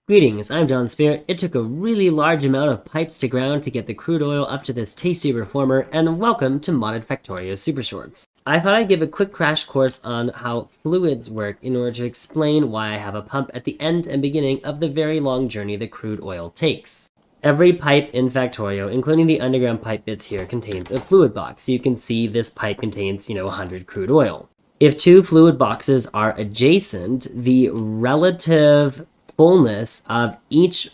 Greetings, I'm John Spear. It took a really large amount of pipes to ground to get the crude oil up to this tasty reformer, and welcome to modded Factorio Supershorts. I thought I'd give a quick crash course on how fluids work in order to explain why I have a pump at the end and beginning of the very long journey the crude oil takes. Every pipe in Factorio, including the underground pipe bits here, contains a fluid box. You can see this pipe contains, 100 crude oil. If two fluid boxes are adjacent, the relative fullness of each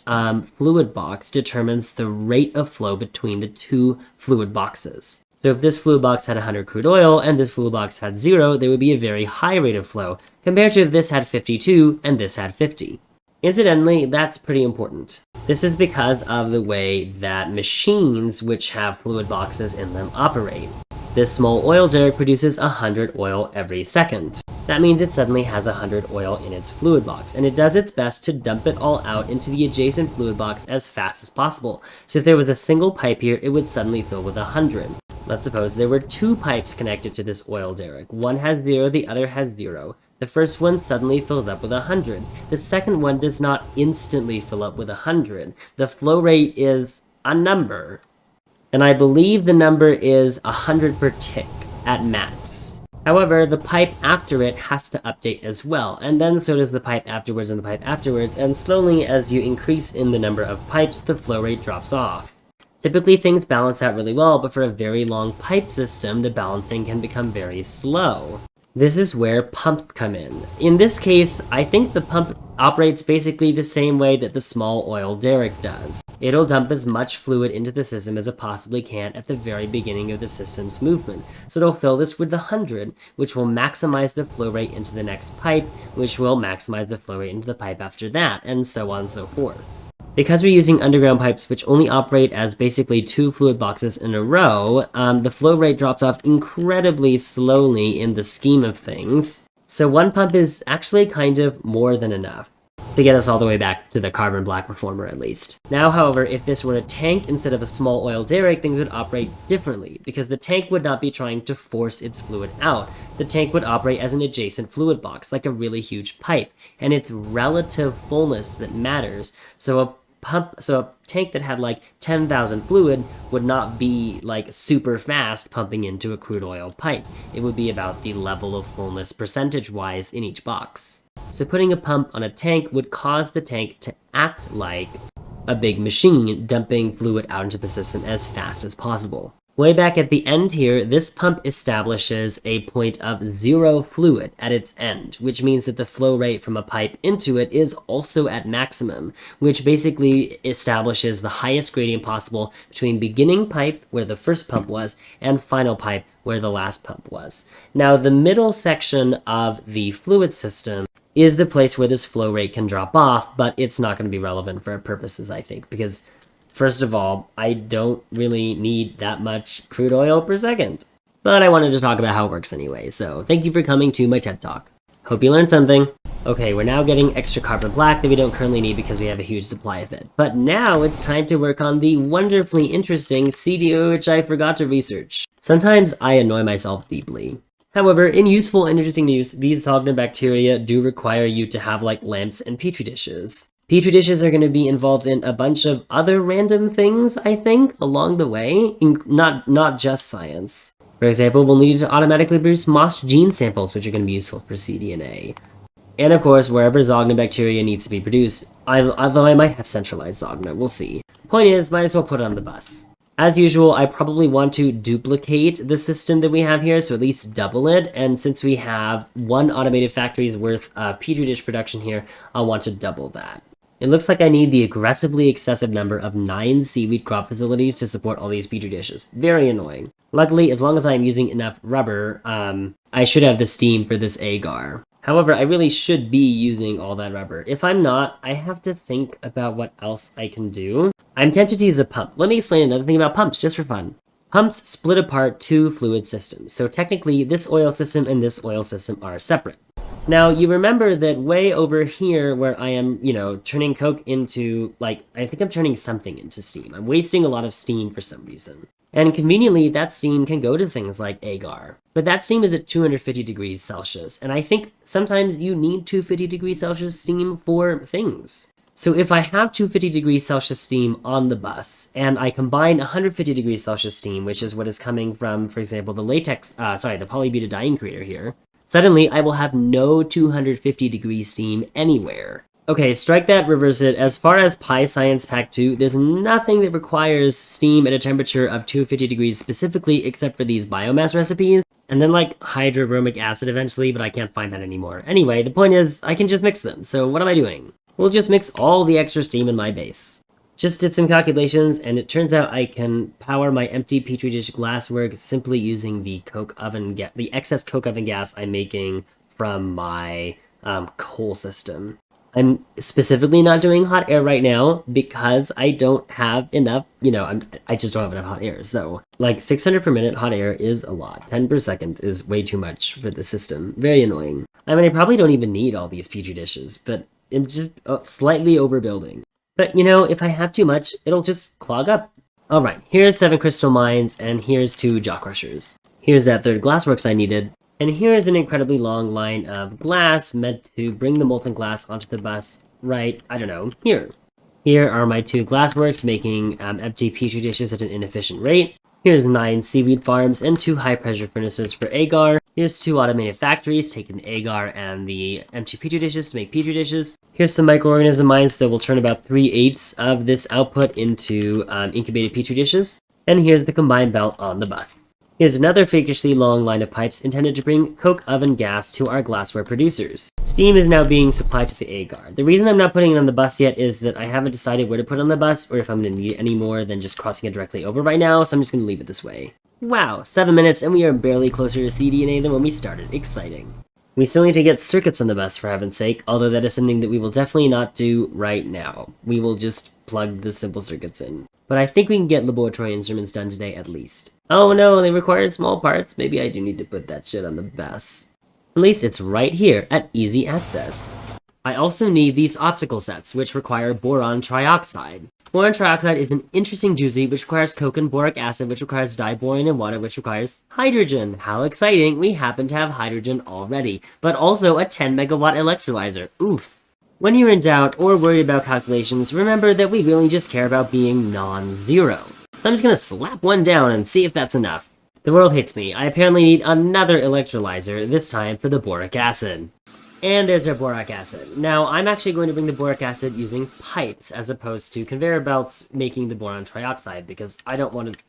fluid box determines the rate of flow between the two fluid boxes. So if this fluid box had 100 crude oil and this fluid box had 0, there would be a very high rate of flow, compared to if this had 52 and this had 50. Incidentally, that's pretty important. This is because of the way that machines which have fluid boxes in them operate. This small oil derrick produces 100 oil every second. That means it suddenly has 100 oil in its fluid box, and it does its best to dump it all out into the adjacent fluid box as fast as possible. So if there was a single pipe here, it would suddenly fill with 100. Let's suppose there were two pipes connected to this oil derrick. One has 0, the other has 0. The first one suddenly fills up with 100. The second one does not instantly fill up with 100. The flow rate is a number. And I believe the number is 100 per tick at max. However, the pipe after it has to update as well, and then so does the pipe afterwards and the pipe afterwards, and slowly as you increase in the number of pipes, the flow rate drops off. Typically things balance out really well, but for a very long pipe system, the balancing can become very slow. This is where pumps come in. In this case, I think the pump operates basically the same way that the small oil derrick does. It'll dump as much fluid into the system as it possibly can at the very beginning of the system's movement. So it'll fill this with 100, which will maximize the flow rate into the next pipe, which will maximize the flow rate into the pipe after that, and so on and so forth. Because we're using underground pipes which only operate as basically two fluid boxes in a row, the flow rate drops off incredibly slowly in the scheme of things. So one pump is actually kind of more than enough to get us all the way back to the carbon black reformer at least. Now, however, if this were a tank instead of a small oil derrick, things would operate differently, because the tank would not be trying to force its fluid out. The tank would operate as an adjacent fluid box, like a really huge pipe, and it's relative fullness that matters. So a tank that had like 10,000 fluid would not be like super fast pumping into a crude oil pipe. It would be about the level of fullness percentage-wise in each box. So putting a pump on a tank would cause the tank to act like a big machine, dumping fluid out into the system as fast as possible. Way back at the end here, this pump establishes a point of 0 fluid at its end, which means that the flow rate from a pipe into it is also at maximum, which basically establishes the highest gradient possible between beginning pipe, where the first pump was, and final pipe, where the last pump was. Now, the middle section of the fluid system is the place where this flow rate can drop off, but it's not going to be relevant for our purposes, I think, because first of all, I don't really need that much crude oil per second. But I wanted to talk about how it works anyway, so thank you for coming to my TED Talk. Hope you learned something. Okay, we're now getting extra carbon black that we don't currently need because we have a huge supply of it. But now it's time to work on the wonderfully interesting cDNA which I forgot to research. Sometimes I annoy myself deeply. However, in useful and interesting news, these Zogna bacteria do require you to have like lamps and Petri dishes. Petri dishes are going to be involved in a bunch of other random things, I think, along the way, not just science. For example, we'll need to automatically produce moss gene samples, which are going to be useful for cDNA. And of course, wherever Zogna bacteria needs to be produced, although I might have centralized Zogna, we'll see. Point is, might as well put it on the bus. As usual, I probably want to duplicate the system that we have here, so at least double it, and since we have one automated factory's worth of Petri dish production here, I'll want to double that. It looks like I need the aggressively excessive number of 9 seaweed crop facilities to support all these Petri dishes. Very annoying. Luckily, as long as I'm using enough rubber, I should have the steam for this agar. However, I really should be using all that rubber. If I'm not, I have to think about what else I can do. I'm tempted to use a pump. Let me explain another thing about pumps, just for fun. Pumps split apart two fluid systems, so technically this oil system and this oil system are separate. Now, you remember that way over here where I am, turning coke into, I think I'm turning something into steam. I'm wasting a lot of steam for some reason. And conveniently, that steam can go to things like agar. But that steam is at 250 degrees Celsius, and I think sometimes you need 250 degrees Celsius steam for things. So if I have 250 degrees Celsius steam on the bus, and I combine 150 degrees Celsius steam, which is what is coming from, for example, the the polybutadiene creator here, suddenly I will have no 250 degrees steam anywhere. Okay, strike that, reverse it. As far as PyScience Pack 2, there's nothing that requires steam at a temperature of 250 degrees specifically, except for these biomass recipes, and then like hydrobromic acid eventually, but I can't find that anymore. Anyway, the point is, I can just mix them, so what am I doing? We'll just mix all the extra steam in my base. Just did some calculations, and it turns out I can power my empty Petri dish glasswork simply using the excess coke oven gas I'm making from my coal system. I'm specifically not doing hot air right now because I don't have enough, I just don't have enough hot air. So like 600 per minute hot air is a lot. 10 per second is way too much for the system. Very annoying. I mean, I probably don't even need all these Petri dishes, but I'm just slightly overbuilding. But if I have too much, it'll just clog up. Alright, here's 7 crystal mines, and here's 2 jaw crushers. Here's that third glassworks I needed. And here's an incredibly long line of glass meant to bring the molten glass onto the bus right, I don't know, here. Here are my 2 glassworks making empty Petri dishes at an inefficient rate. Here's 9 seaweed farms and 2 high-pressure furnaces for agar. Here's 2 automated factories taking the agar and the empty Petri dishes to make Petri dishes. Here's some microorganism mines that will turn about 3/8 of this output into incubated Petri dishes. And here's the combined belt on the bus. Here's another freakishly long line of pipes intended to bring coke oven gas to our glassware producers. Steam is now being supplied to the agar. The reason I'm not putting it on the bus yet is that I haven't decided where to put it on the bus or if I'm going to need it any more than just crossing it directly over right now, so I'm just going to leave it this way. Wow, 7 minutes and we are barely closer to cDNA than when we started. Exciting. We still need to get circuits on the bus, for heaven's sake, although that is something that we will definitely not do right now. We will just plug the simple circuits in. But I think we can get laboratory instruments done today at least. Oh no, they required small parts. Maybe I do need to put that shit on the bus. At least it's right here at easy access. I also need these optical sets, which require boron trioxide. Boron trioxide is an interesting doozy, which requires coke and boric acid, which requires diboron and water, which requires hydrogen. How exciting, we happen to have hydrogen already, but also a 10 megawatt electrolyzer. Oof. When you're in doubt or worried about calculations, remember that we really just care about being non-zero. So I'm just gonna slap one down and see if that's enough. The world hates me. I apparently need another electrolyzer, this time for the boric acid. And there's our boric acid. Now, I'm actually going to bring the boric acid using pipes as opposed to conveyor belts making the boron trioxide because I don't want to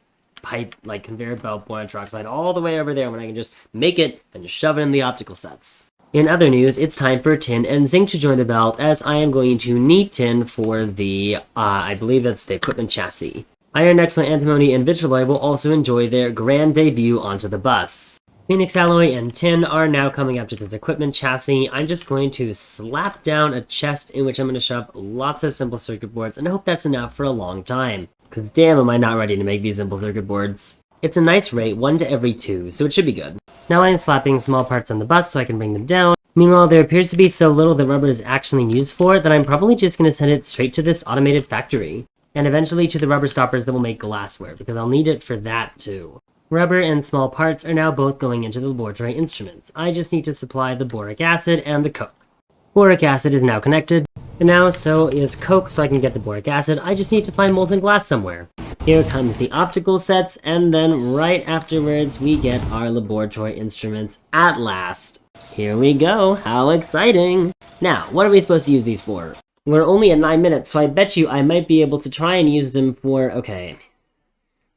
pipe like conveyor belt boron trioxide all the way over there when I can just make it and just shove it in the optical sets. In other news, it's time for tin and zinc to join the belt as I am going to need tin for the, I believe that's the equipment chassis. Iron, excellent antimony, and vitriol will also enjoy their grand debut onto the bus. Phoenix alloy and tin are now coming up to this equipment chassis. I'm just going to slap down a chest in which I'm going to shove lots of simple circuit boards and I hope that's enough for a long time. Because damn am I not ready to make these simple circuit boards. It's a nice rate, 1 to every 2, so it should be good. Now I'm slapping small parts on the bus so I can bring them down. Meanwhile, there appears to be so little that rubber is actually used for that I'm probably just going to send it straight to this automated factory. And eventually to the rubber stoppers that will make glassware, because I'll need it for that too. Rubber and small parts are now both going into the laboratory instruments. I just need to supply the boric acid and the coke. Boric acid is now connected, and now so is coke so I can get the boric acid. I just need to find molten glass somewhere. Here comes the optical sets, and then right afterwards we get our laboratory instruments at last. Here we go, how exciting! Now, what are we supposed to use these for? We're only at 9 minutes, so I bet you I might be able to try and use them for, okay.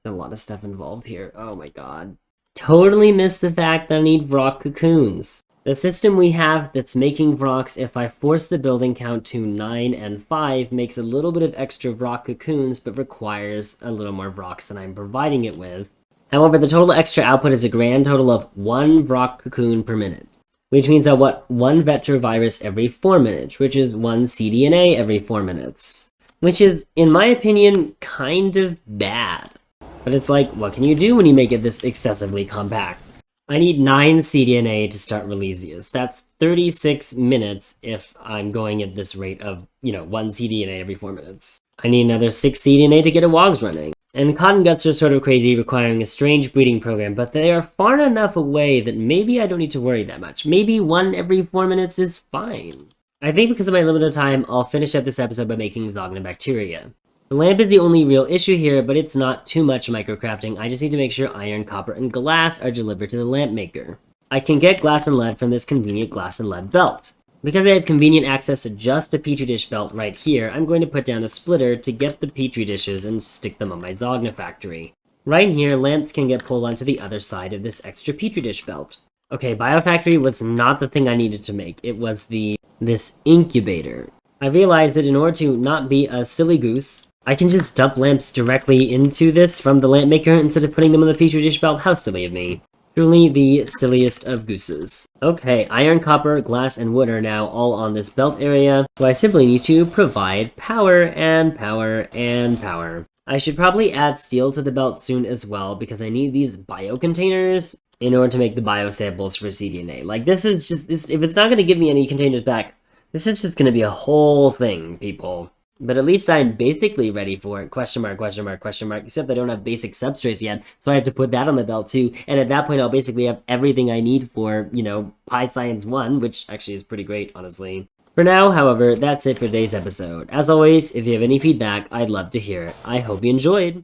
There's a lot of stuff involved here, oh my god. Totally missed the fact that I need rock cocoons. The system we have that's making rocks, if I force the building count to 9 and 5, makes a little bit of extra rock cocoons, but requires a little more rocks than I'm providing it with. However, the total extra output is a grand total of 1 rock cocoon per minute, which means I'll want 1 vector virus every 4 minutes, which is 1 cDNA every 4 minutes. Which is, in my opinion, kind of bad. But it's like, what can you do when you make it this excessively compact? I need 9 cDNA to start ralesias. That's 36 minutes if I'm going at this rate of, 1 cDNA every 4 minutes. I need another 6 cDNA to get a WOGS running. And cotton guts are sort of crazy, requiring a strange breeding program, but they are far enough away that maybe I don't need to worry that much. Maybe 1 every 4 minutes is fine. I think because of my limited time, I'll finish up this episode by making Zogna bacteria. The lamp is the only real issue here, but it's not too much microcrafting. I just need to make sure iron, copper, and glass are delivered to the lamp maker. I can get glass and lead from this convenient glass and lead belt. Because I have convenient access to just a Petri dish belt right here, I'm going to put down a splitter to get the Petri dishes and stick them on my Zogna factory. Right here, lamps can get pulled onto the other side of this extra Petri dish belt. Okay, biofactory was not the thing I needed to make. It was this incubator. I realized that in order to not be a silly goose, I can just dump lamps directly into this from the lamp maker instead of putting them on the Petri dish belt. How silly of me. Truly the silliest of gooses. Okay, iron, copper, glass, and wood are now all on this belt area, so I simply need to provide power and power and power. I should probably add steel to the belt soon as well, because I need these bio containers in order to make the bio samples for cDNA. Like, this is just, if it's not going to give me any containers back, this is just going to be a whole thing, people. But at least I'm basically ready for it, question mark, question mark, question mark, except I don't have basic substrates yet, so I have to put that on the belt too, and at that point I'll basically have everything I need for, PyScience 1, which actually is pretty great, honestly. For now, however, that's it for today's episode. As always, if you have any feedback, I'd love to hear it. I hope you enjoyed!